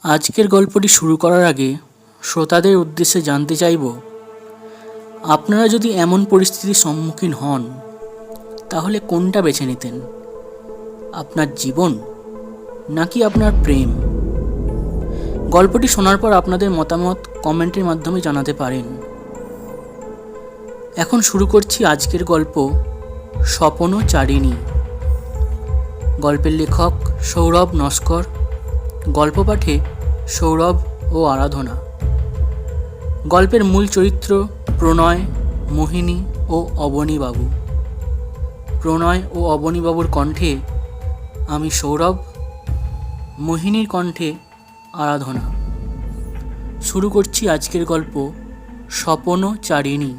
আজকের গল্পটি শুরু করার আগে শ্রোতাদের উদ্দেশ্যে জানতে চাইব, আপনারা যদি এমন পরিস্থিতির সম্মুখীন হন তাহলে কোনটা বেছে নিতেন? আপনার জীবন নাকি আপনার প্রেম? গল্পটি শোনার পর আপনাদের মতামত কমেন্টের মাধ্যমে জানাতে পারেন। এখন শুরু করছি আজকের গল্প, স্বপনচারিণী। গল্পের লেখক সৌরভ নস্কর, গল্প পাঠে সৌরভ ও আরাধনা। গল্পের মূল চরিত্র প্রণয়, মোহিনী ও অবনীবাবু। প্রণয় ও অবনীবাবুর কণ্ঠে আমি সৌরভ, মোহিনীর কণ্ঠে আরাধনা। শুরু করছি আজকের গল্প, স্বপনচারিণী।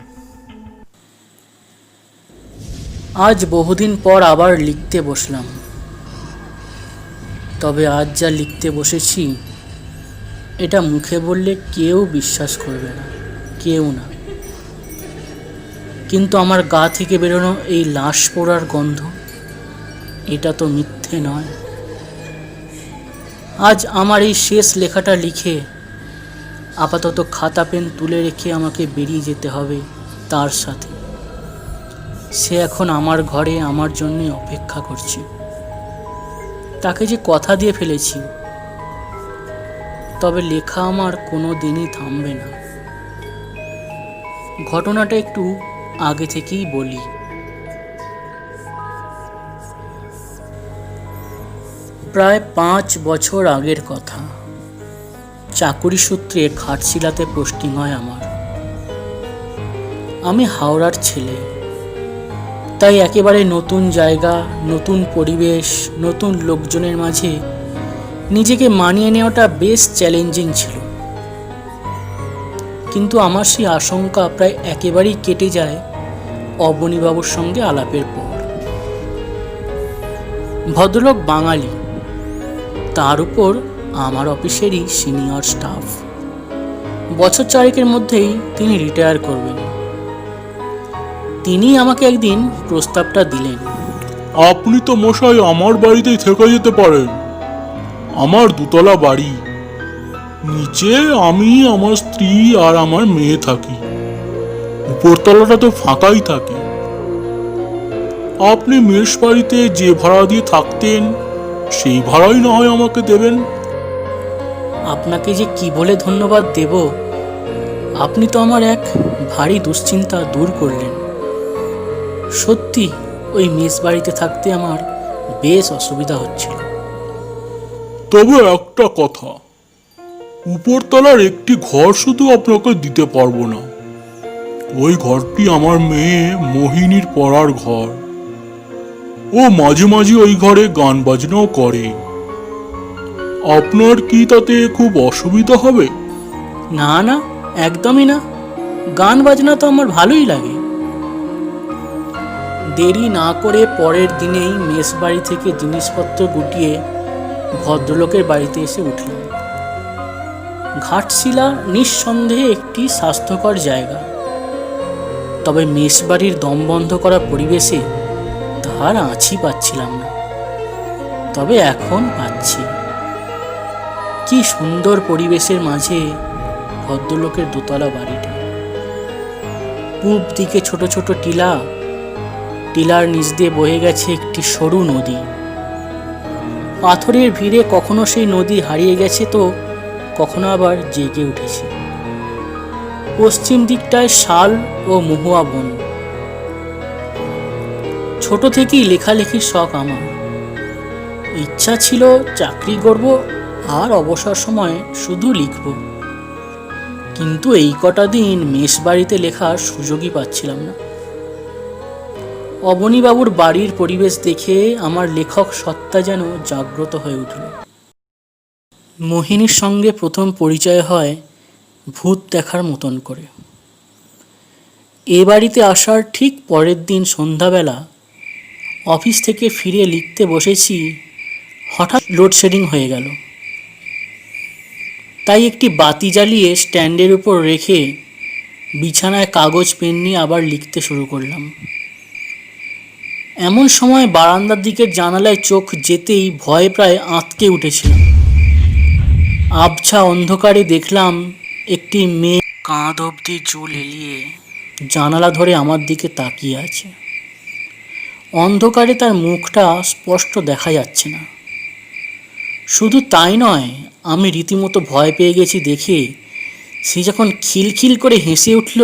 আজ বহুদিন পর আবার লিখতে বসলাম। তবে আজ যা লিখতে বসেছি এটা মুখে বললে কেউ বিশ্বাস করবে না, কেউ না। কিন্তু আমার গা থেকে বেরোনো এই লাশ পোড়ার গন্ধ, এটা তো মিথ্যে নয়। আজ আমার এই শেষ লেখাটা লিখে আপাতত খাতা পেন তুলে রেখে আমাকে বেরিয়ে যেতে হবে তার সাথে। সে এখন আমার ঘরে আমার জন্যে অপেক্ষা করছে। তাকে যে কথা দিয়ে ফেলেছি, তবে লেখা আমার কোনো দিনই থামবে না। ঘটনাটা একটু আগে থেকেই বলি। প্রায় 5 বছর আগের কথা। চাকুরি সূত্রে ঘাটশিলাতে পোস্টিং হয় আমার। আমি হাওড়ার ছেলে, তাই একেবারে নতুন জায়গা, নতুন পরিবেশ, নতুন লোকজনের মাঝে নিজেকে মানিয়ে নেওয়াটা বেশ চ্যালেঞ্জিং ছিল। কিন্তু আমার সেই আশঙ্কা প্রায় একেবারেই কেটে যায় অবনীবাবুর সঙ্গে আলাপের পর। ভদ্রলোক বাঙালি, তার উপর আমার অফিসেরই সিনিয়র স্টাফ। বছর 4 মধ্যেই তিনি রিটায়ার করবেন। তিনি আমাকে একদিন প্রস্তাবটা দিলেন। আপনি তো মশাই আমার বাড়িতেই থেকে যেতে পারেন। আমার 2তলা বাড়ি, নিচে আমি, আমার স্ত্রী আর আমার মেয়ে থাকি। উপরতলাটা তো ফাঁকাই থাকে। আপনি মেষ বাড়িতে যে ভাড়া দিয়ে থাকতেন সেই ভাড়াই না হয় আমাকে দেবেন। আপনাকে যে কি বলে ধন্যবাদ দেব, আপনি তো আমার এক ভারী দুশ্চিন্তা দূর করলেন। সত্যি ওই মেস বাড়িতে থাকতে আমার বেশ অসুবিধা হচ্ছিল। তবে একটা কথা, উপরতলার একটি ঘর শুধু আপনাকে দিতে পারবো না। ওই ঘরটি আমার মেয়ে মোহিনীর পড়ার ঘর। ও মাঝে মাঝে ওই ঘরে গান বাজনাও করে। আপনার কি তাতে খুব অসুবিধা হবে? না না, একদমই না। গান বাজনা তো আমার ভালোই লাগে। দেরি না করে পরের দিনেই মেস বাড়ি থেকে জিনিসপত্র গুটিয়ে ভদ্রলোকের বাড়িতে এসে উঠলাম। ঘাটশিলা নিঃসন্দেহে একটি স্বাস্থ্যকর জায়গা, তবে মেস বাড়ির দম বন্ধ করা পরিবেশে তার আঁচই পাচ্ছিলাম না। তবে এখন পাচ্ছি। কি সুন্দর পরিবেশের মাঝে ভদ্রলোকের 2তলা বাড়িটা। পূব দিকে ছোট ছোট টিলা, টিলার নিচ দিয়ে বয়ে গেছে একটি সরু নদী। পাথরের ভিড়ে কখনো সেই নদী হারিয়ে গেছে, তো কখনো আবার জেগে উঠেছে। পশ্চিম দিকটায় শাল ও মহুয়া বন। ছোট থেকেই লেখালেখির শখ আমার। ইচ্ছা ছিল চাকরি করব আর অবসর সময়ে শুধু লিখব। কিন্তু এই কটা দিন মেস বাড়িতে লেখার সুযোগই পাচ্ছিলাম না। অবনীবাবুর বাড়ির পরিবেশ দেখে আমার লেখক সত্তা যেন জাগ্রত হয়ে উঠল। মোহিনীর সঙ্গে প্রথম পরিচয় হয় ভূত দেখার মতন করে। এ বাড়িতে আসার ঠিক পরের দিন সন্ধ্যাবেলা অফিস থেকে ফিরে লিখতে বসেছি, হঠাৎ লোডশেডিং হয়ে গেল। তাই একটি বাতি জ্বালিয়ে স্ট্যান্ডের উপর রেখে বিছানায় কাগজ পেন নিয়ে আবার লিখতে শুরু করলাম। এমন সময় বারান্দার দিকের জানালায় চোখ যেতেই ভয়ে প্রায় আঁতকে উঠেছিলাম। আবছা অন্ধকারে দেখলাম একটি মেয়ে কাঁধ অবধি চুল এলিয়ে জানালা ধরে আমার দিকে তাকিয়ে আছে। অন্ধকারে তার মুখটা স্পষ্ট দেখা যাচ্ছে না। শুধু তাই নয়, আমি রীতিমতো ভয় পেয়ে গেছি দেখে সে যখন খিলখিল করে হেসে উঠল,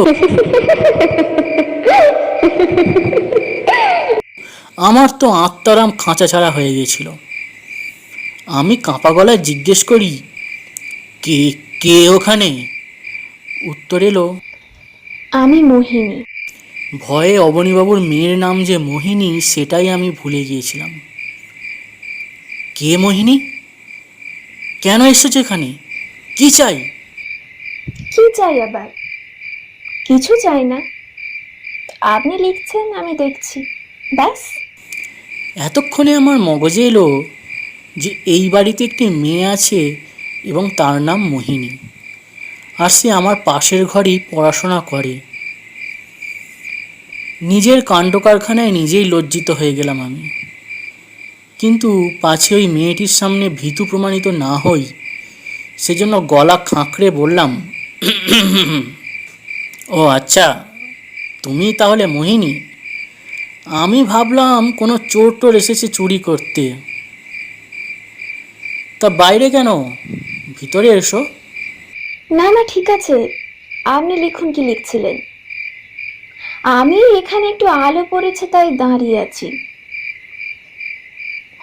আমার তো আত্মারাম খাঁচা ছাড়া হয়ে গেছিল। আমি কাঁপা গলায় জিজ্ঞেস করি, কে কে ওখানে? উত্তর এলো, আমি মোহিনী। ভয়ে অবনীবাবুর মেয়ের নাম যে মোহিনী সেটাই আমি ভুলে গিয়েছিলাম। কে মোহিনী? কেন এসেছো এখানে? কি চাই? কি চাই আবার? কিছু চাই না, আপনি লিখছেন আমি দেখছি, ব্যাস। এতক্ষণে আমার মগজে এলো যে এই বাড়িতে একটি মেয়ে আছে এবং তার নাম মোহিনী, আর সে আমার পাশের ঘরেই পড়াশোনা করে। নিজের কাণ্ড কারখানায় নিজেই লজ্জিত হয়ে গেলাম আমি। কিন্তু পাছে ওই মেয়েটির সামনে ভীতু প্রমাণিত না হই, সেজন্য গলা খাঁকড়ে বললাম, ও আচ্ছা, তুমি তাহলে মোহিনী। আমি ভাবলাম কোনো চোর টোর এসেছে চুরি করতে। তা বাইরে কেন? ভিতরে এসো। না না, ঠিক আছে, আপনি লিখুন কি লিখছিলেন। আমি এখানে একটু আলো পড়েছে তাই দাঁড়িয়ে আছি।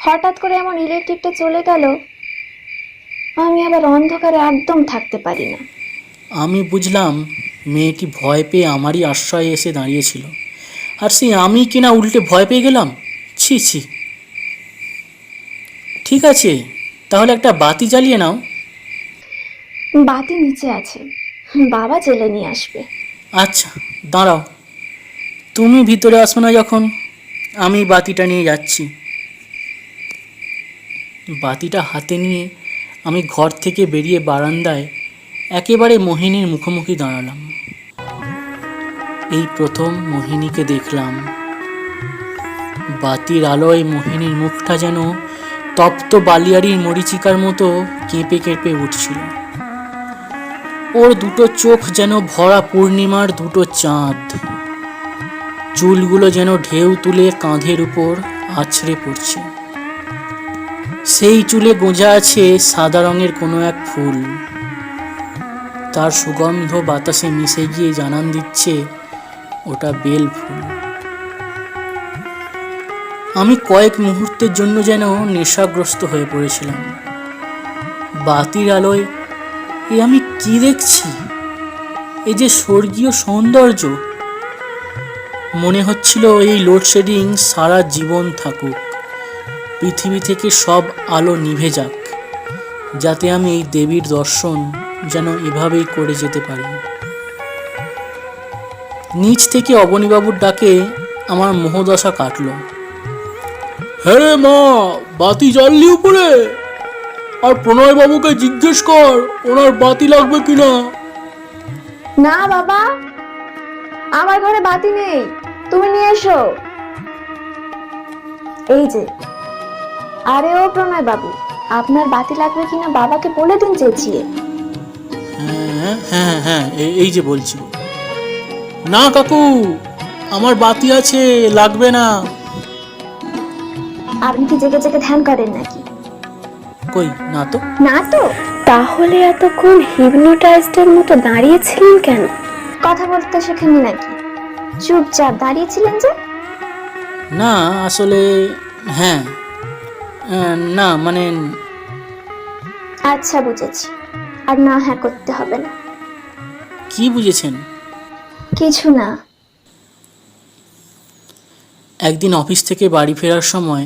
হঠাৎ করে এমন ইলেকট্রিকটা চলে গেল, আমি আবার অন্ধকারে একদম থাকতে পারি না। আমি বুঝলাম মেয়েটি ভয় পেয়ে আমারই আশ্রয়ে এসে দাঁড়িয়েছিল, আর সেই আমি কিনা উল্টে ভয় পেয়ে গেলাম। ছি ছি। ঠিক আছে, তাহলে একটা বাতি জ্বালিয়ে নাও। বাতি নিচে আছে, বাবা জেলে নিয়ে আসবে। আচ্ছা দাঁড়াও, তুমি ভিতরে আসো না যখন, আমি বাতিটা নিয়ে যাচ্ছি। বাতিটা হাতে নিয়ে আমি ঘর থেকে বেরিয়ে বারান্দায় একেবারে মোহিনীর মুখোমুখি দাঁড়ালাম। এই প্রথম মোহিনীকে দেখলাম। বাতির আলোয় মোহিনীর মুখটা যেন তপ্ত বালিয়াড়ির মরীচিকার মতো কেঁপে কেঁপে উঠছিল। ওর দুটো চোখ যেন ভরা পূর্ণিমার দুটো চাঁদ। চুলগুলো যেন ঢেউ তুলে কাঁধের উপর আছড়ে পড়ছে। সেই চুলে গোঁজা আছে সাদা রঙের কোনো এক ফুল। তার সুগন্ধ বাতাসে মিশে গিয়ে জানান দিচ্ছে ওটা বেল ফুল। আমি কয়েক মুহূর্তের জন্য যেন নেশাগ্রস্ত হয়ে পড়েছিলাম। বাতির আলোয় এ আমি কি দেখছি? এ যে স্বর্গীয় সৌন্দর্য! মনে হচ্ছিল এই লোডশেডিং সারা জীবন থাকুক, পৃথিবী থেকে সব আলো নিভে যাক, যাতে আমি এই দেবীর দর্শন যেন এভাবেই করে যেতে পারি। নিচ থেকে অবনীবাবুর ডাকে আমার মোহদশা কাটল। হ্যাঁ রে মা, বাতি জ্বাললি উপরে? আর প্রণয় বাবুকে জিজ্ঞেস কর ওনার বাতি লাগবে কিনা। না বাবা, আমার ঘরে বাতি নেই, তুমি নিয়ে এসো। এই যে, আরে ও প্রণয় বাবু, আপনার বাতি লাগবে কিনা বাবাকে বলে দিন চেঁচিয়ে। হ্যাঁ হ্যাঁ হ্যাঁ, এই যে বলছি। না কাকু, আমার বাতি আছে, লাগবে না। আপনি কি জেগে জেগে ধ্যান করেন নাকি? কই না তো। না তো? তাহলে এতক্ষণ হিপনোটাইজডের মতো দাঁড়িয়েছিলেন কেন? কথা বলতে শেখেননি নাকি? চুপচাপ দাঁড়িয়েছিলেন যে? না আসলে, হ্যাঁ, না মানে। আচ্ছা বুঝেছি, আর না হ্যাঁ করতে হবে না। কি বুঝেছেন? কিছু না। একদিন অফিস থেকে বাড়ি ফেরার সময়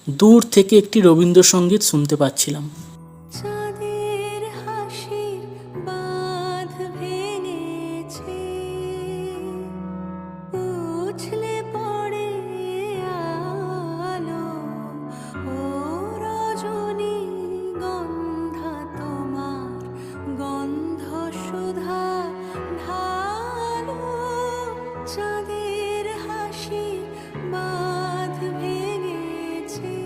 দূর থেকে একটি রবীন্দ্রসঙ্গীত শুনতে পাচ্ছিলাম। চাঁদের হাসির বাঁধ ভেঙেছে, উছলে পড়ে আলো, ও রজনী গন্ধা তোমার গন্ধ সুধা ঢালো, চাঁদের হাসির বাঁধ ভেঙেছে।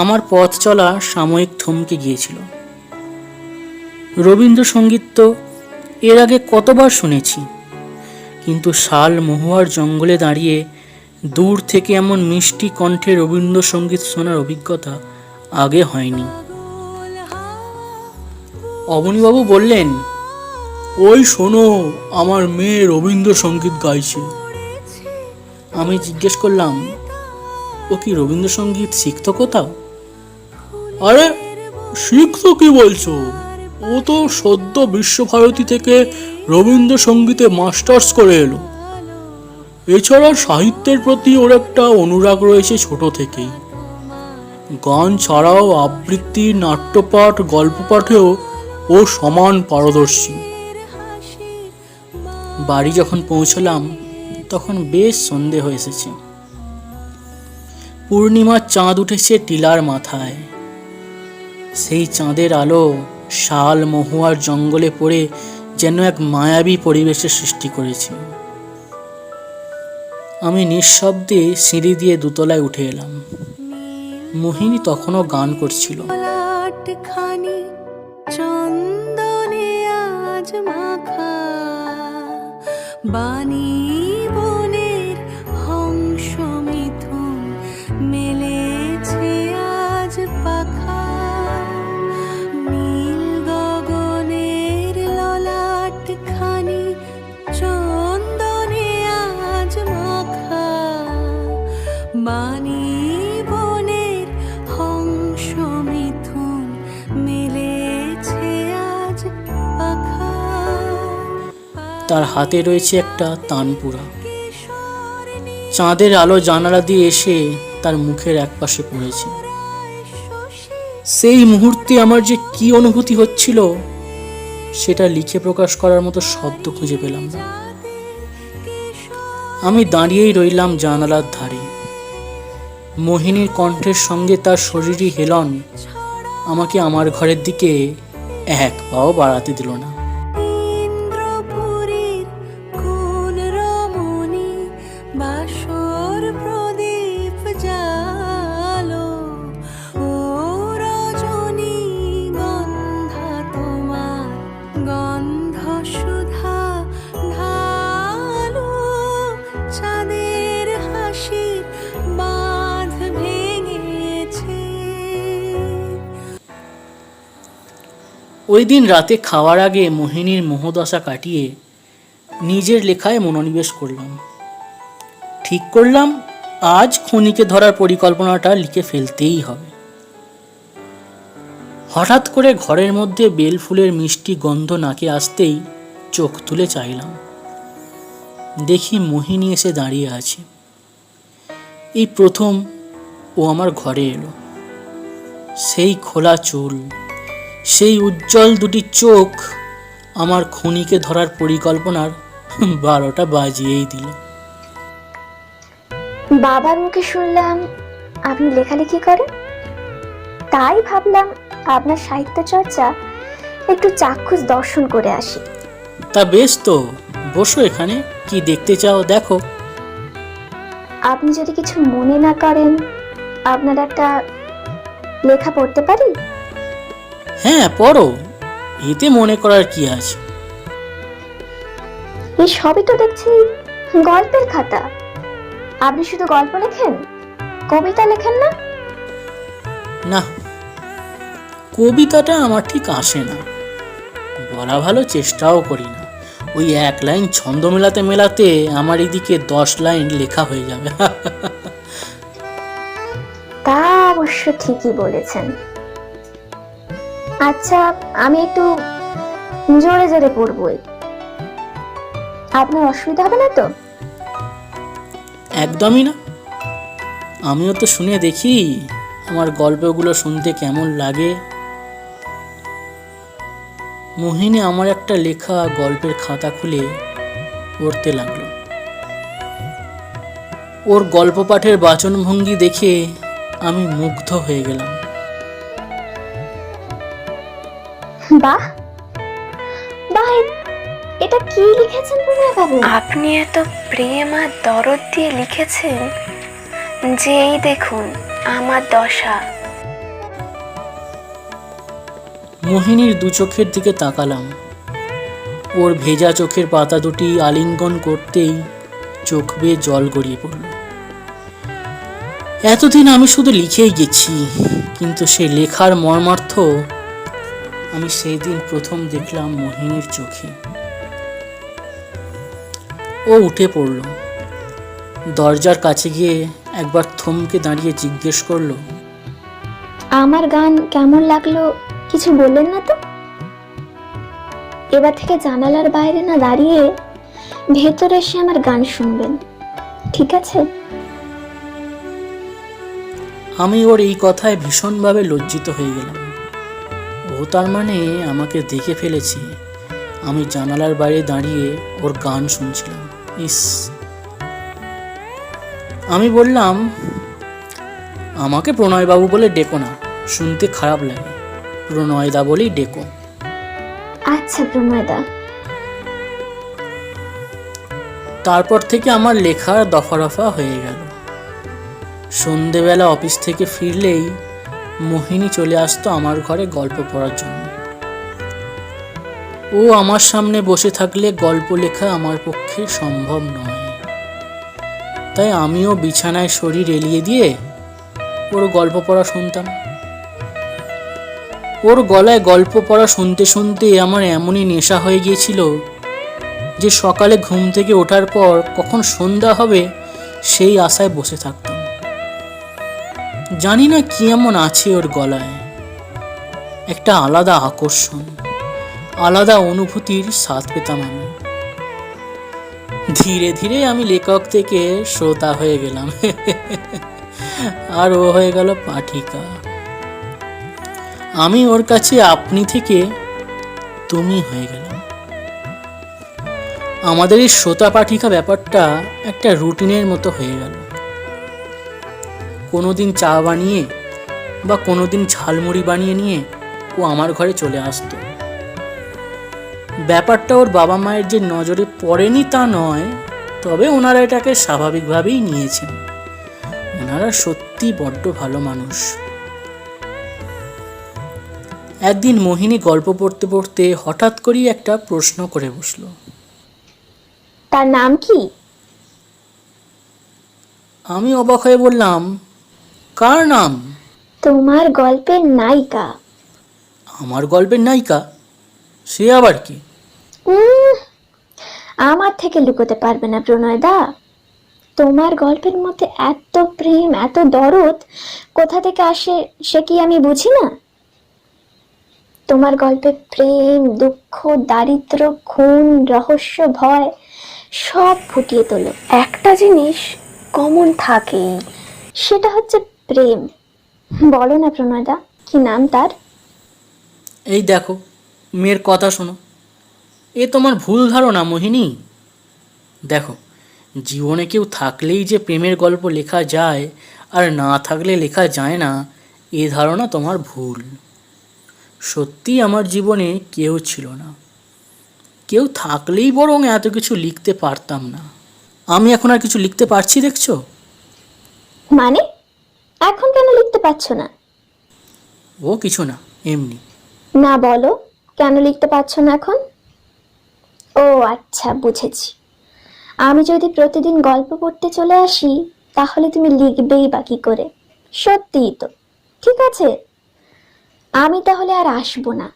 আমার পথ চলা সাময়িক থমকে গিয়েছিল। রবীন্দ্রসঙ্গীত তো এর আগে কতবার শুনেছি, কিন্তু শাল মহুয়ার জঙ্গলে দাঁড়িয়ে দূর থেকে এমন মিষ্টি কণ্ঠে রবীন্দ্রসঙ্গীত শোনার অভিজ্ঞতা আগে হয়নি। অবনীবাবু বললেন, ওই শোনো, আমার মেয়ে রবীন্দ্রসঙ্গীত গাইছে। আমি জিজ্ঞেস করলাম, ও কি রবীন্দ্রসঙ্গীত শিখত কোথাও? আরে শিখতো কি বলছো, ও তো সদ্য বিশ্বভারতী থেকে রবীন্দ্রসঙ্গীতে মাস্টার্স করে এলো। এছাড়া সাহিত্যের প্রতি ওর একটা অনুরাগ রয়েছে ছোট থেকেই। গান ছাড়াও আবৃত্তি, নাট্যপাঠ, গল্প পাঠেও ও সমান পারদর্শী। বাড়ি যখন পৌঁছলাম তখন বেশ সন্ধে হয়ে এসেছে। পূর্ণিমার চাঁদ উঠেছে টিলার মাথায়। সেই চাঁদের আলো শাল মহুয়ার জঙ্গলে পড়ে যেন এক মায়াবী পরিবেশের সৃষ্টি করেছে। আমি নিঃশব্দে সিঁড়ি দিয়ে দোতলায় উঠে এলাম। মোহিনী তখনও গান করছিল। খানি চন্দনে আজ মাখা, বাণী বনের হংস মিথুন মেলেছে আজ পাখা, নীল গগনের ললাট খানি চন্দনে আজ মাখা, বাণী বনের হংস মিথুন মেলেছে আজ পাখা। তার হাতে রয়েছে একটা তানপুরা। চাঁদের আলো জানালা দিয়ে এসে তার মুখের একপাশে পড়েছে। সেই মুহূর্তে আমার যে কি অনুভূতি হচ্ছিল সেটা লিখে প্রকাশ করার মতো শব্দ খুঁজে পেলাম না। আমি দাঁড়িয়েই রইলাম জানালার ধারে। মোহিনীর কণ্ঠের সঙ্গে তার শরীরী হেলন আমাকে আমার ঘরের দিকে এক পাও বাড়াতে দিল না। ইন্দ্রপুরীর কোন রমণী বাসর প্রদীপ জালো, ও রজনী গন্ধা তোমার গন্ধ সুধা ঢালো, চাঁদের হাসির বাঁধ ভেঙেছে। ওই দিন রাতে খাওয়ার আগে মোহিনীর মোহদশা কাটিয়ে নিজের লেখায় মনোনিবেশ করলাম। ঠিক করলাম আজ খনিকে ধরার পরিকল্পনাটা লিখে ফেলতেই হবে। হঠাৎ করে ঘরের মধ্যে বেলফুলের মিষ্টি গন্ধ নাকে আসতেই চোখ তুলে চাইলাম। দেখি মোহিনী এসে দাঁড়িয়ে আছে। এই প্রথম ও আমার ঘরে এলো। সেই খোলা চুল, সেই উজ্জ্বল দুটি চোখ আমার খনিকে ধরার পরিকল্পনার 12টা বাজিয়েই দিল। বাবার মুখে শুনলাম আপনি লেখালেখি করেন, তাই ভাবলাম আপনার সাহিত্য চর্চা একটু চাক্ষুষ দর্শন করে আসি। তা বেশ তো, বসো এখানে, কি দেখতে চাও দেখো। আপনি যদি কিছু মনে না করেন, আপনার একটা লেখা পড়তে পারি? হ্যাঁ পড়ো, এতে মনে করার কি আছে। এই সবই তো দেখছি গল্পের খাতা। আপনি শুধু গল্প লেখেন, কবিতা লেখেন না? না, কবিতাটা আমার ঠিক আসে না, বলা ভালো চেষ্টাও করি না। ওই এক লাইন ছন্দ মেলাতে মেলাতে আমার এদিকে 10 লাইন লেখা হয়ে যাবে। তা অবশ্য ঠিকই বলেছেন। আচ্ছা, আমি একটু জোরে জোরে পড়বই, আপনার অসুবিধা হবে না তো? একদমই না, আমিও তো শুনে দেখি আমার গল্পগুলো শুনতে কেমন লাগে। মোহিনী আমার একটা লেখা গল্পের খাতা খুলে পড়তে লাগলো। ওর গল্প পাঠের বাচনভঙ্গি দেখে আমি মুগ্ধ হয়ে গেলাম। বাহ বাহ, এটা কি লিখেছেন বিনয় বাবু? আপনি এত প্রেম আর দরদ দিয়ে লিখেছেন যে এই দেখুন আমার দশা, মোহিনীর দু চোখের দিকে তাকালাম। ওর ভেজা চোখের পাতা দুটি আলিঙ্গন করতেই চোখ বেয়ে জল গড়িয়ে পড়ল। এতদিন আমি শুধু লিখেই গেছি, কিন্তু সেই লেখার মর্মার্থ আমি সেই দিন প্রথম দেখলাম মোহিনীর চোখে। ও উঠে পড়ল, দরজার কাছে গিয়ে একবার থমকে দাঁড়িয়ে জিজ্ঞেস করলো, আমার গান কেমন লাগলো কিছু বললেন না তো? এবার থেকে জানালার বাইরে না দাঁড়িয়ে ভেতরে এসে আমার গান শুনবেন, ঠিক আছে? আমি ওর এই কথায় ভীষণভাবে লজ্জিত হয়ে গেলাম। ও তার মানে আমাকে দেখে ফেলেছে আমি জানালার বাইরে দাঁড়িয়ে ওর গান শুনছিলাম। ইস! আমি বললাম, আমাকে প্রণয়বাবু বলে ডেকো না, শুনতে খারাপ লাগে, প্রণয়দা বলেই ডেকো। আচ্ছা প্রণয়দা। তারপর থেকে আমার লেখা দফা রফা হয়ে গেল। সন্ধেবেলা অফিস থেকে ফিরলেই মোহিনী চলে আসতো আমার ঘরে গল্প পড়ার জন্য। ও আমার সামনে বসে থাকলে গল্প লেখা আমার পক্ষে সম্ভব নয়, তাই আমিও বিছানায় শরীর এলিয়ে দিয়ে ওর গল্প পড়া শুনতাম। ওর গলায় গল্প পড়া শুনতে শুনতে আমার এমনই নেশা হয়ে গিয়েছিল যে সকালে ঘুম থেকে ওঠার পর কখন সন্ধ্যা হবে সেই আশায় বসে থাকতাম। জানি না কি এমন আছে ওর গলায়, একটা আলাদা আকর্ষণ, আলাদা অনুভূতির স্বাদ পেতাম আমি। ধীরে ধীরে আমি লেখক থেকে শ্রোতা হয়ে গেলাম আর ও হয়ে গেল পাঠিকা। আমি ওর কাছে আপনি থেকে তুমি হয়ে গেলাম। আমাদের এই শ্রোতা পাঠিকা ব্যাপারটা একটা রুটিনের মতো হয়ে গেল। কোনোদিন চা বানিয়ে বা কোনোদিন ঝালমুড়ি বানিয়ে নিয়ে ও আমার ঘরে চলে আসতো। ব্যাপারটা ওর বাবা মায়ের যে নজরে পড়েনি তা নয়, তবে ওনারা এটাকে স্বাভাবিকভাবেই নিয়েছেন। ওনারা সত্যি বড্ড ভালো মানুষ। একদিন মোহিনী গল্প পড়তে পড়তে হঠাৎ করেই একটা প্রশ্ন করে বসলো। তার নাম কি? আমি অবাক হয়ে বললাম, কার নাম? তোমার গল্পের নায়িকা। আমার গল্পের নায়িকা? সে আবার কি? আমার থেকে লুকোতে পারবে না প্রণয়দা। তোমার গল্পের মধ্যে এত প্রেম, এত দরদ কোথা থেকে আসে সে কি আমি বুঝি না? তোমার গল্পে প্রেম, দুঃখ, দারিদ্র্য, খুন, রহস্য, ভয় সব ফুটিয়ে তোলো। একটা জিনিস কমন থাকেই, সেটা হচ্ছে প্রেম। বলো না প্রণয়দা, কি নাম তার? এই দেখো, মেয়ের কথা শোনো। এ তোমার ভুল ধারণা মোহিনী। দেখো, জীবনে কেউ থাকলেই যে প্রেমের গল্প লেখা যায় আর না থাকলে লেখা যায় না, এ ধারণা তোমার ভুল। সত্যি আমার জীবনে কেউ ছিল না। কেউ থাকলেই বরং এত কিছু লিখতে পারতাম না। আমি এখন আর কিছু লিখতে পারছি দেখছো? মানে এখন কেন লিখতে পারছো না? ও কিছু না, এমনি। না বলো, কেন লিখতে পারছো না এখন? ও আচ্ছা, বুঝেছি। আমি যদি প্রতিদিন গল্প পড়তে চলে আসি তাহলে তুমি লিখবেই বা কি করে? সত্যিই তো। ঠিক আছে, আমি তাহলে আর আসবো না।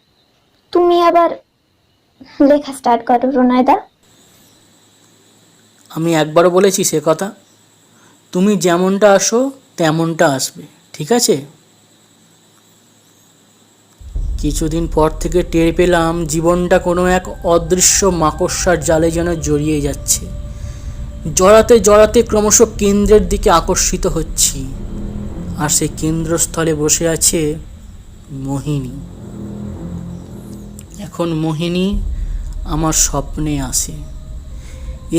তুমি আবার লেখা স্টার্ট করো প্রণয়দা। আমি একবারও বলেছি সে কথা? তুমি যেমনটা আসো তেমনটা আসবে, ঠিক আছে? কিছুদিন পর থেকে টের পেলাম জীবনটা কোনো এক অদৃশ্য মাকড়সার জালে যেন জড়িয়ে যাচ্ছে। জড়াতে জড়াতে ক্রমশ কেন্দ্রের দিকে আকর্ষিত হচ্ছি, আর সেই কেন্দ্রস্থলে বসে আছে মোহিনী। এখন মোহিনী আমার স্বপ্নে আসে,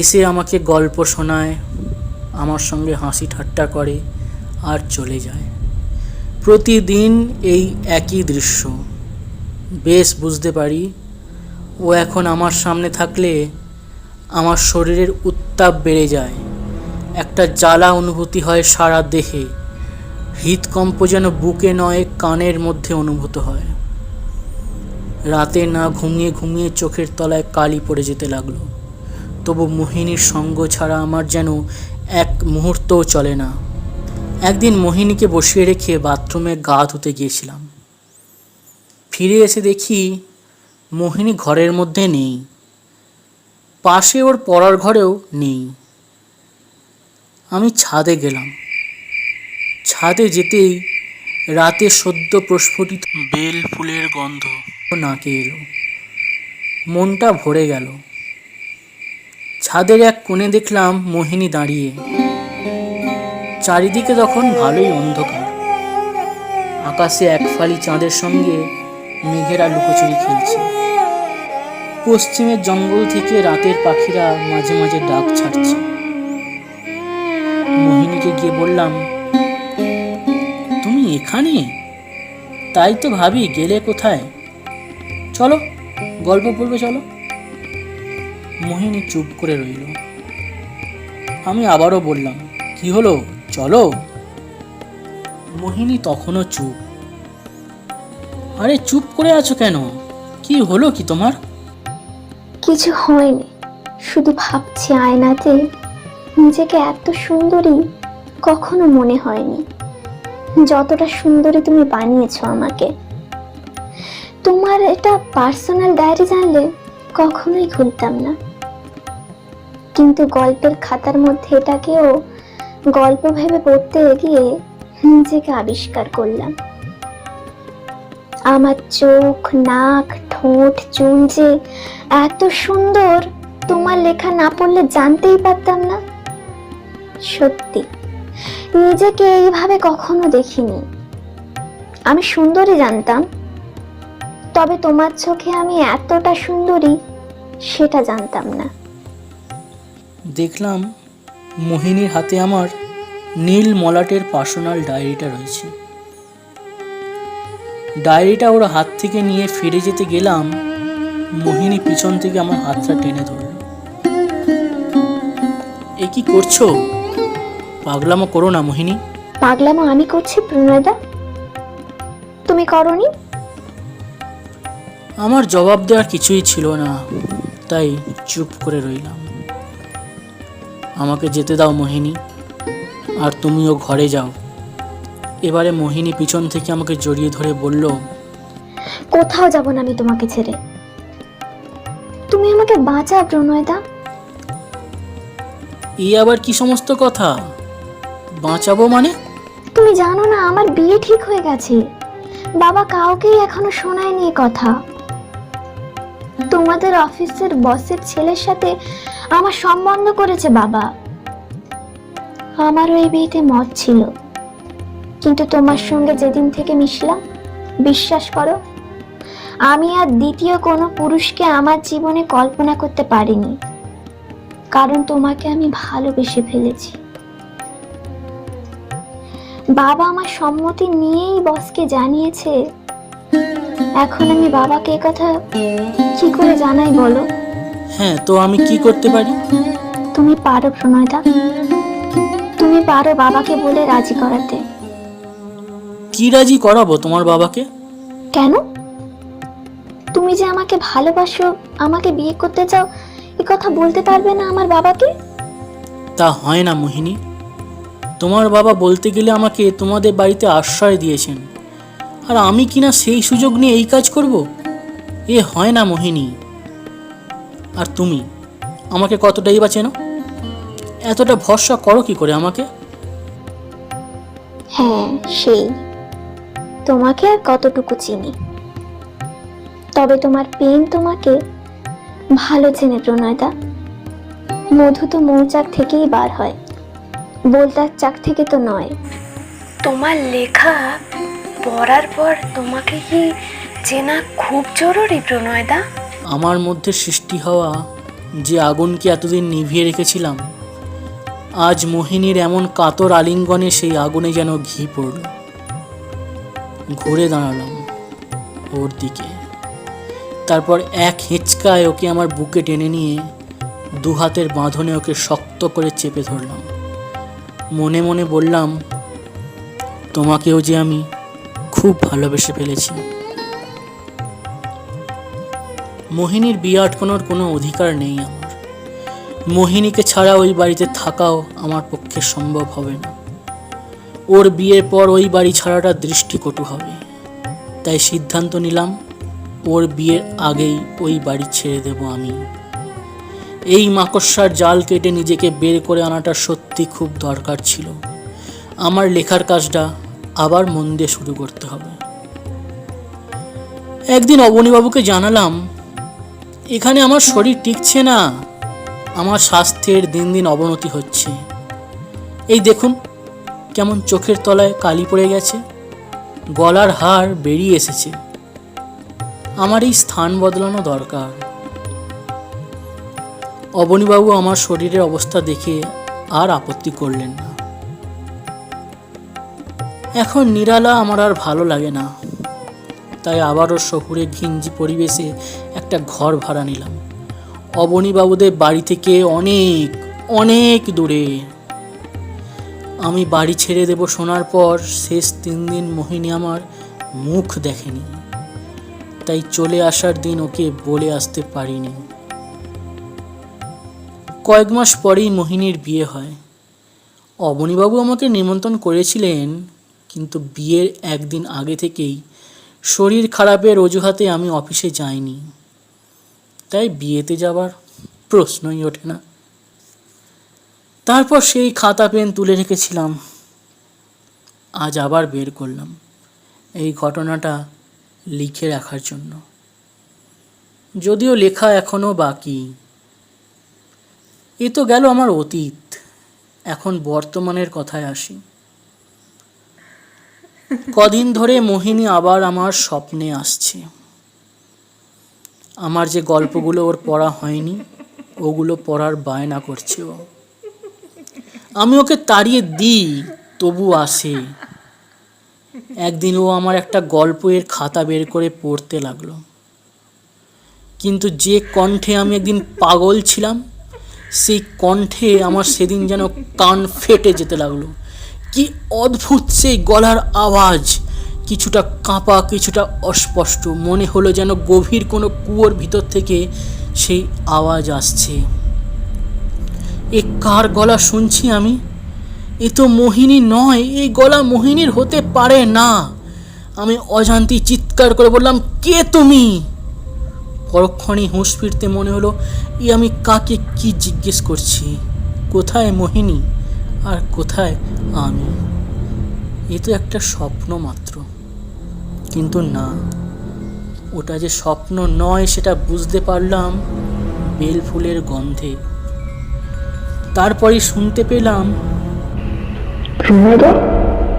এসে আমাকে গল্প শোনায়, আমার সঙ্গে হাসি ঠাট্টা করে আর চলে যায়। প্রতিদিন এই একই দৃশ্য। বেশ বুঝতে পারি ও এখন আমার সামনে থাকলে আমার শরীরের উত্তাপ বেড়ে যায়, একটা জ্বালা অনুভূতি হয় সারা দেহে, হৃদকম্প যেন বুকে নয় কানের মধ্যে অনুভূত হয়। রাতে না ঘুমিয়ে ঘুমিয়ে চোখের তলায় কালি পড়ে যেতে লাগলো। তবু মোহিনীর সঙ্গ ছাড়া আমার যেন এক মুহূর্তও চলে না। একদিন মোহিনীকে বসিয়ে রেখে বাথরুমে গা ধুতে গিয়েছিলাম। ফিরে এসে দেখি মোহিনী ঘরের মধ্যে নেই, পাশে ওর পড়ার ঘরেও নেই। আমি ছাদে গেলাম। ছাদে যেতেই রাতে সদ্য প্রস্ফুটিত বেল ফুলের গন্ধ নাকে এলো। মনটা ভরে গেল। ছাদের এক কোণে দেখলাম মোহিনী দাঁড়িয়ে। চারিদিকে তখন ভালোই অন্ধকার। আকাশে এক ফালি চাঁদের সঙ্গে মেঘেরা লুকোচুরি খেলছে। পশ্চিমের জঙ্গল থেকে রাতের পাখিরা মাঝে মাঝে ডাক ছাড়ছে। মোহিনীকে গিয়ে বললাম, তুমি এখানে? তাই তো ভাবি গেলে কোথায়। চলো গল্প পড়বে, চলো। মোহিনী চুপ করে রইল। আমি আবারও বললাম, কি হলো, চলো। মোহিনী তখনও চুপ। আরে চুপ করে আছো কেন? কি হলো কি তোমার? কিছু হয়নি, শুধু ভাবছি আয়নাতে নিজেকে এত সুন্দরী কখনো মনে হয়নি যতটা সুন্দরী তুমি বানিয়েছো আমাকে। তোমার এটা পার্সোনাল ডায়েরি জানলে কখনোই খুলতাম না, কিন্তু গল্পের খাতার মধ্যে এটাকেও গল্প ভেবে পড়তে গিয়ে নিজেকে আবিষ্কার করলাম। আমার চোখ, নাক, ঠোঁট, চুল যে এত সুন্দর তোমার লেখা না পড়লে জানতেই পারতাম না। সত্যি নিজেকে এইভাবে কখনো দেখিনি। আমি সুন্দরী জানতাম, তবে তোমার চোখে আমি এতটা সুন্দরী সেটা জানতাম না। দেখলাম মোহিনীর হাতে আমার নীল মলাটের পার্সোনাল ডায়েরিটা রয়েছে। ডায়েরিটা ওর হাত থেকে নিয়ে ফিরে যেতে গেলাম, মোহিনী পিছন থেকে আমার হাতটা টেনে ধরল। এ কি করছো? পাগলামো করো না মোহিনী। পাগলামো আমি করছি প্রণয়দা? তুমি করনি? আমার জবাব দেওয়ার কিছুই ছিল না, তাই চুপ করে রইলাম। আমাকে যেতে দাও মোহিনী, আর তুমিও ঘরে যাও। এবারে মোহিনী পিছন থেকে আমাকে জড়িয়ে ধরে বলল, কোথাও যাব না আমি তোমাকে ছেড়ে। তুমি আমাকে বাঁচাও প্রণয়দা। এই আবার কি সমস্ত কথা? বাঁচাবো মানে? তুমি জানো না আমার বিয়ে ঠিক হয়ে গেছে। বাবা কাউকেই এখনো শোনায়নি এ কথা। তোমাদের অফিসের বসের ছেলের সাথে আমার সম্বন্ধ করেছে বাবা। আমারও এই বিয়েতে মত ছিল, কিন্তু তোমার সঙ্গে যেদিন থেকে মিশলাম, বিশ্বাস করো আমি আর দ্বিতীয় কোনো পুরুষকে আমার জীবনে কল্পনা করতে পারিনি, কারণ তোমাকে আমি ভালোবেসে ফেলেছি। বাবা আমার সম্মতি নিয়েই বসকে জানিয়েছে। এখন আমি বাবাকে এ কথা কি করে জানাই বলো? হ্যাঁ, তো আমি কি করতে পারি? তুমি পারো প্রণয়দা, তুমি পারো বাবাকে বলে রাজি করাতে। কি রাজি করাবো তোমার বাবাকে? কেন? তুমি যে আমাকে ভালোবাসো, আমাকে বিয়ে করতে চাও, এ কথা বলতে পারবে না আমার বাবাকে? তা হয় না মোহিনী। তোমার বাবা বলতে গেলে আমাকে তোমাদের বাড়িতে আশ্রয় দিয়েছেন, আর আমি কিনা সেই সুযোগ নিয়ে এই কাজ করব? এ হয় না মোহিনী। আর তুমি আমাকে কতটাই বা চেনো? এতটা ভরসা করো কি করে আমাকে? হ্যাঁ, সেই তোমাকে আর কতটুকু চিনি। তবে তোমার পেন তোমাকে ভালো চেনে প্রণয়দা। মধু তো মৌচাক থেকেই বার হয়, বোলতার চাক থেকে তো নয়। তোমার লেখা পড়ার পর তোমাকে কি চেনা খুব জরুরি প্রণয়দা? আমার মধ্যে সৃষ্টি হওয়া যে আগুনকে এতদিন নিভিয়ে রেখেছিলাম, আজ মোহিনীর এমন কাতর আলিঙ্গনে সেই আগুনে যেন ঘি পড়ল। ঘুরে দাঁড়ালাম ওর দিকে, তারপর এক হেঁচকায় ওকে আমার বুকে টেনে নিয়ে দু হাতের বাঁধনে ওকে শক্ত করে চেপে ধরলাম। মনে মনে বললাম, তোমাকেও যে আমি খুব ভালোবেসে ফেলেছি। মোহিনীর বিয়ে আটকানোর কোনো অধিকার নেই আমার। মোহিনীকে ছাড়া ওই বাড়িতে থাকাও আমার পক্ষে সম্ভব হবে না। ওর বিয়ের পর ওই বাড়ি ছাড়াটা দৃষ্টিকটু হবে। তাই সিদ্ধান্ত নিলাম ওর বিয়ের আগেই ওই বাড়ি ছেড়ে দেব আমি। এই মাকড়সার জাল কেটে নিজেকে বের করে আনাটা সত্যি খুব দরকার ছিল। আমার লেখার কাজটা আবার মন দিয়ে শুরু করতে হবে। একদিন অবনীবাবুকে জানালাম, এখানে আমার শরীর টিকছে না, আমার স্বাস্থ্যের দিন দিন অবনতি হচ্ছে। এই দেখুন কেমন চোখের তলায় কালি পড়ে গেছে, গলার হাড় বেরিয়ে এসেছে। আমার এই স্থান বদলানো দরকার। অবনীবাবু আমার শরীরের অবস্থা দেখে আর আপত্তি করলেন না। এখন নিরালা আমার আর ভালো লাগে না, তাই আবারও শহুরে ঘিঞ্জি পরিবেশে একটা ঘর ভাড়া নিলাম। অবনীবাবুদের বাড়ি থেকে অনেক অনেক দূরে। আমি বাড়ি ছেড়ে দেব শোনার পর শেষ 3 দিন মোহিনী আমার মুখ দেখেনি, তাই চলে আসার দিন ওকে বলে আসতে পারিনি। কয়েক মাস পরেই মোহিনীর বিয়ে হয়। অবনীবাবু আমাকে নিমন্ত্রণ করেছিলেন, কিন্তু বিয়ের একদিন আগে থেকেই শরীর খারাপের অজুহাতে আমি অফিসে যাইনি, তাই বিয়েতে যাবার প্রশ্নই ওঠে না। তারপর সেই খাতা পেন তুলে রেখেছিলাম, আজ আবার বের করলাম এই ঘটনাটা লিখে রাখার জন্য। যদিও লেখা এখনো বাকি। এ তো গেল আমার অতীত, এখন বর্তমানের কথায় আসি। কদিন ধরে মোহিনী আবার আমার স্বপ্নে আসছে। আমার যে গল্পগুলো ওর পড়া হয়নি ওগুলো পড়ার বায়না করছে ও। আমি ওকে তাড়িয়ে দিই, তবু আসে। একদিন ও আমার একটা গল্পের খাতা বের করে পড়তে লাগলো, কিন্তু যে কণ্ঠে আমি একদিন পাগল ছিলাম সেই কণ্ঠে আমার সেদিন যেন কান ফেটে যেতে লাগলো। কি অদ্ভুত সেই গলার আওয়াজ, কিছুটা কাঁপা, কিছুটা অস্পষ্ট। মনে হলো যেন গভীর কোনো কুয়োর ভিতর থেকে সেই আওয়াজ আসছে। এ কার গলা শুনছি আমি? এ তো মোহিনী নয়, এই গলা মোহিনীর হতে পারে না। আমি অজান্তেই চিৎকার করে বললাম, কে তুমি? পরক্ষণেই হুঁশ ফিরতে মনে হলো আমি কাকে কি জিজ্ঞেস করছি। কোথায় মোহিনী আর কোথায় আমি? এ তো একটা স্বপ্ন মাত্র। কিন্তু না, ওটা যে স্বপ্ন নয় সেটা বুঝতে পারলাম বেল ফুলের গন্ধে। তারপরে শুনতে পেলাম, রুমেদা,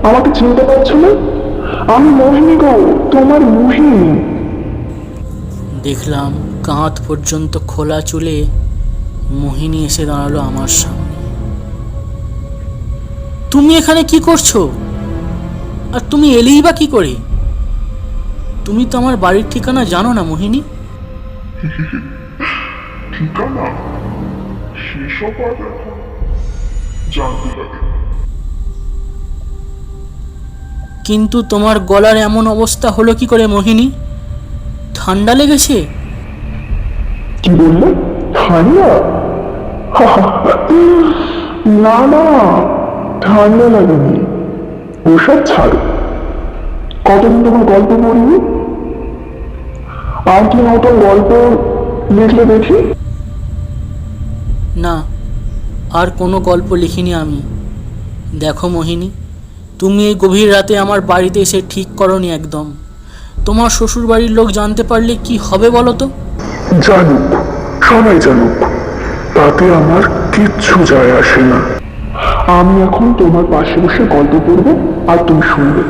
আমাকে চিনতে পারছো না? আমি মোহিনী গো, তোমার মোহিনী। দেখলাম কাঁধ পর্যন্ত খোলা চুলে মোহিনী এসে দাঁড়ালো আমার সামনে। তুমি এখানে কি করছো? আর তুমি এলেই বা কি করে? তুমি তো আমার বাড়ির ঠিকানা জানো না মোহিনী। ঠিকানা সেসব আজ এখন জানতে লাগে। কিন্তু তোমার গলার এমন অবস্থা হলো কি করে মোহিনী? ঠান্ডা লেগেছে? কি বললে? ঠান্ডা? না না, ঠান্ডা লাগেনি। ওসব ছাড়ো, কতদিন তোমার গল্প পড়িনি? আর কি নতুন গল্প লিখলে দেখি? না, আর কোনো গল্প লিখিনি আমি। দেখো মোহিনী, তুমি এই গভীর রাতে আমার বাড়িতে এসে ঠিক করনি একদম। তোমার শ্বশুর বাড়ির লোক জানতে পারলে কি হবে বলো তো? জানুক, সবাই জানুক, তাতে আমার কিচ্ছু যায় আসে না। আমি এখন তোমার পাশে বসে গল্প পড়বো আর তুমি শুনবে।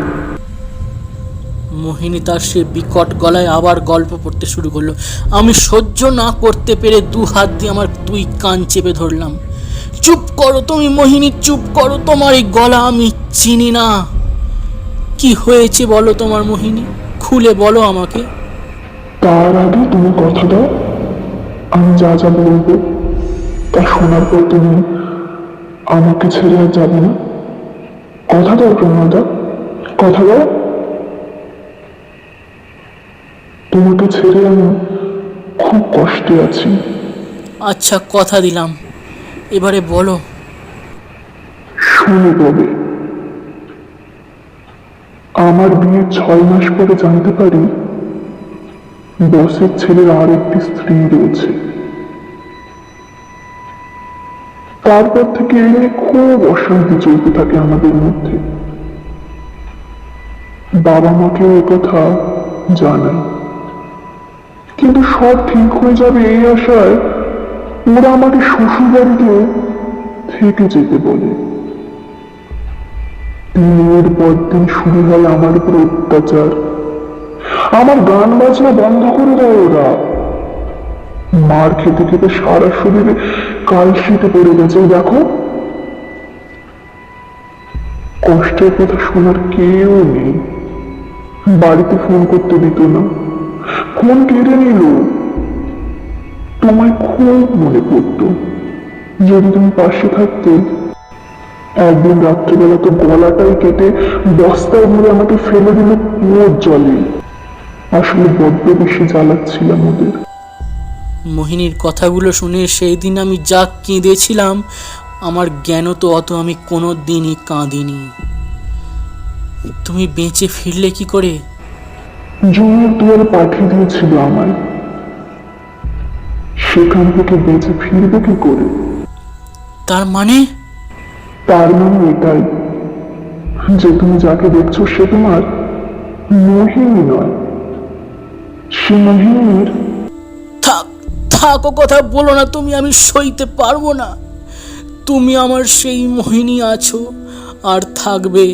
মোহিনী তার সে বিকট গলায় আবার গল্প পড়তে শুরু করলো। আমি সহ্য না করতে পেরে 2 হাত দিয়ে আমার 2 কান চেপে ধরলাম। চুপ করো তুমি মোহিনী, চুপ করো, তোমার এই গলা আমি চিনি না। কি হয়েছে বলো তোমার মোহিনী, খুলে বলো আমাকে। তার আগে তুমি কথা দাও, আমি যা যা বলবো তা শোনার পর তুমি আমাকে ছেড়ে আর যাবে না। কথা দাও প্রণাদা, কথা দাও। তোমাকে ছেড়ে আমি খুব কষ্টে আছি। আচ্ছা, কথা দিলাম, এবারে বলো। শোনো তবে, আমার বিয়ে 6 মাস পরে জানতে পারি বসের ছেলের আর একটি স্ত্রী রয়েছে। তারপর থেকে এই নিয়ে খুব অশান্তি চলতে থাকে আমাদের মধ্যে। বাবা মাকেও একথা জানাই, কিন্তু সব ঠিক হয়ে যাবে এই আশায় ওরা আমাকে শ্বশুর বাড়িতে থেকে যেতে বলে। দিনের পর দিন শুরু হয় আমার উপর অত্যাচার। আমার গান বাজনা বন্ধ করে দেয় ওরা। মার খেতে খেতে সারা শরীরে কালশিটে পড়ে গেছে। দেখো, কষ্টের কথা শোনার কেউ নেই। বাড়িতে ফোন করতে দিত না, ফোন কেড়ে নিল। তোমায় খুব মনে পড়তো, যদি তুমি পাশে থাকতে। একদিন রাত্রিবেলা তো গলাটাই কেটে বস্তায় ভরে আমাকে ফেলে দিল কুয়োর জলে। আসলে বড্ড বেশি জ্বালাচ্ছিলাম ওদের। মোহিনীর কথাগুলো শুনে সেই দিন আমি যা কেঁদেছিলাম, আমার জ্ঞান তো অত আমি কোনো দিনই কাঁদিনি। তুমি বেঁচে ফিরলে কি করে? জমির দুয়ারে পাঠিয়ে দিয়েছিল আমায়, সেখান থেকে বেঁচে ফিরবে কি করে? তার মানে? তার মানে এটাই যে তুমি যাকে দেখছো সে তোমার মোহিনী নয়, সে মোহিনীর। থাক থাক, ও কথা বলো না তুমি, আমি সইতে পারবো না। তুমি আমার সেই মোহিনী আছো আর থাকবে।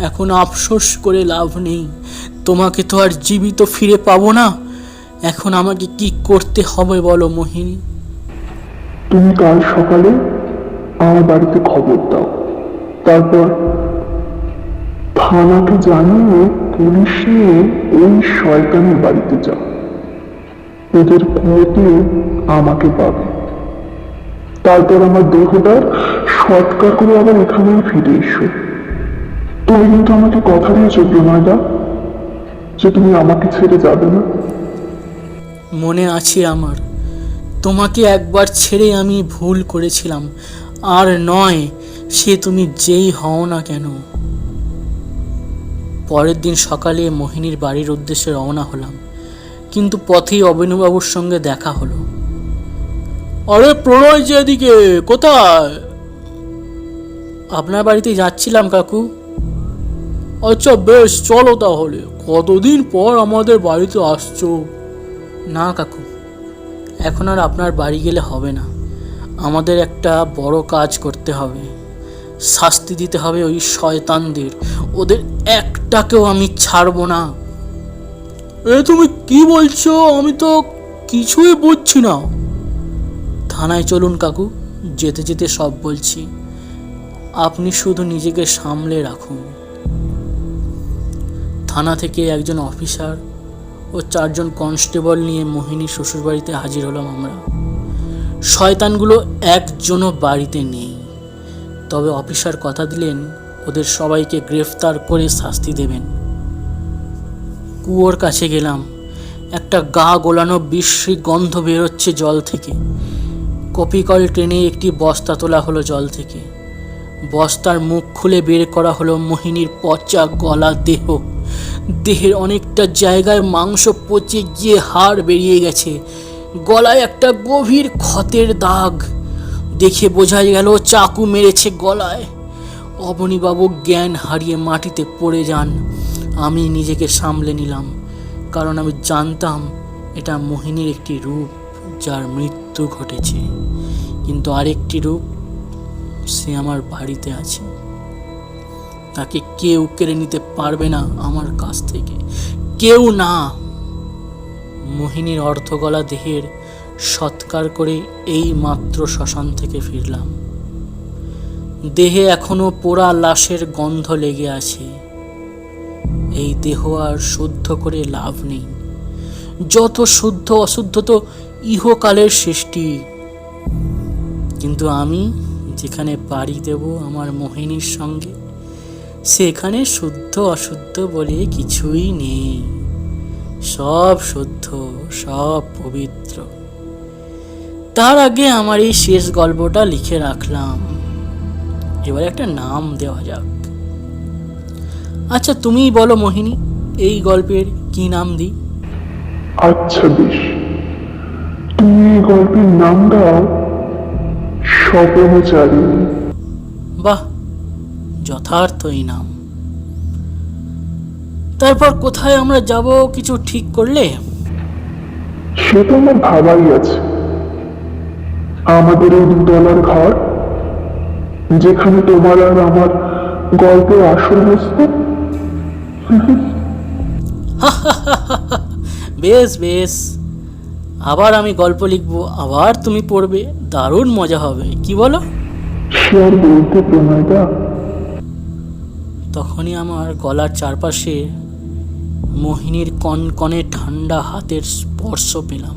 এখন আফসোস করে লাভ নেই, তোমাকে তো আর জীবিত ফিরে পাবো না। এখন আমাকে কি করতে হবে বলো মোহিনী? তুমি কাল সকালে আমার বাড়িতে খবর দাও, তারপর থানাকে জানিয়ে পুলিশ নিয়ে ওই শয়তানের বাড়িতে যাও। ওদের কুয়োতে আমাকে পাবে। তারপর আমার দেহটার সৎকার করে আবার এখানেই ফিরে এসো। তুমি কিন্তু আমাকে কথা দিয়েছো প্রণয়দা, যে তুমি আমাকে ছেড়ে যাবে না। মনে আছে আমার, তোমাকে একবার ছেড়ে আমি ভুল করেছিলাম। আর নয়, সে তুমি যেই হও না কেন। পরের দিন সকালে মোহিনীর বাড়ির উদ্দেশ্যে রওনা হলাম, কিন্তু পথেই অভিনববাবুর সঙ্গে দেখা হলো। আরে প্রণয় যে এদিকে, কোথায়? আপনার বাড়িতে যাচ্ছিলাম কাকু। আচ্ছা বেশ, চলো তাহলে। কতদিন পর আমাদের বাড়িতে আসছো। না কাকু, এখন আর আপনার বাড়ি গেলে হবে না। আমাদের একটা বড় কাজ করতে হবে, শাস্তি দিতে হবে ওই শয়তানদের। ওদের একটাকেও আমি ছাড়বো না। এ তুমি কি বলছো? আমি তো কিছুই বুঝছি না। থানায় চলুন কাকু, যেতে যেতে সব বলছি। আপনি শুধু নিজেকে সামলে রাখুন। থানা থেকে একজন অফিসার ও 4 জন কনস্টেবল নিয়ে মোহিনী শ্বশুরবাড়িতে হাজির হলাম আমরা। শয়তানগুলো একজনও বাড়িতে নেই, তবে অফিসার কথা দিলেন ওদের সবাইকে গ্রেফতার করে শাস্তি দেবেন। কুয়োর কাছে গেলাম, একটা গা গোলানো বিশ্রী গন্ধ বেরোচ্ছে জল থেকে। কপিকল টেনে একটি বস্তা তোলা হলো জল থেকে। বস্তার মুখ খুলে বের করা হলো মোহিনীর পচা গলা দেহ। দেহের অনেকটা জায়গায় মাংস পচে গিয়ে হাড় বেরিয়ে গেছে। গলায় একটা গভীর ক্ষতের দাগ, দেখে বোঝা গেল চাকু মেরেছে গলায়। অবনীবাবু জ্ঞান হারিয়ে মাটিতে পড়ে যান। আমি নিজেকে সামলে নিলাম, কারণ আমি জানতাম এটা মোহিনীর একটি রূপ যার মৃত্যু ঘটেছে, কিন্তু আরেকটি রূপ, সে আমার বাড়িতে আছে। তাকে কেউ কেড়ে নিতে পারবে না আমার কাছ থেকে, কেউ না। মোহিনীর অর্ধগলা দেহের সৎকার করে এই মাত্র শ্মশান থেকে ফিরলাম। দেহে এখনো পোড়া লাশের গন্ধ লেগে আছে। এই দেহ আর শুদ্ধ করে লাভ নেই। যত শুদ্ধ অশুদ্ধ তো ইহকালের সৃষ্টি। কিন্তু আমি যেখানে পাড়ি দেব আমার মোহিনীর সঙ্গে, সেখানে শুদ্ধ অশুদ্ধ বলে কিছুই নেই। সব শুদ্ধ, সব পবিত্র। তার আগে আমার এই শেষ গল্পটা লিখে রাখলাম, এবার একটা নাম দেওয়া যাক। আচ্ছা তুমিই বলো মোহিনী, এই গল্পের কি নাম দিই? আচ্ছা বেশ, তুমি এই গল্পের নাম দাও স্বপ্নচারিণী। বাহ, যথার্থ এই নাম। তারপর কোথায় আমরা যাব কিছু ঠিক করলে? সে তো আমার ভাবাই আছে, আমাদের এই দুতলার ঘর, যেখানে তোমার আর আমার গল্পের আসল বস্তু। বেশ বেশ, আবার আমি গল্প লিখবো, আবার তুমি পড়বে, দারুণ মজা হবে, কি বলো? সে আর বলতে প্রণয়দা। তখনই আমার গলার চারপাশে মোহিনীর কনকনে ঠান্ডা হাতের স্পর্শ পেলাম।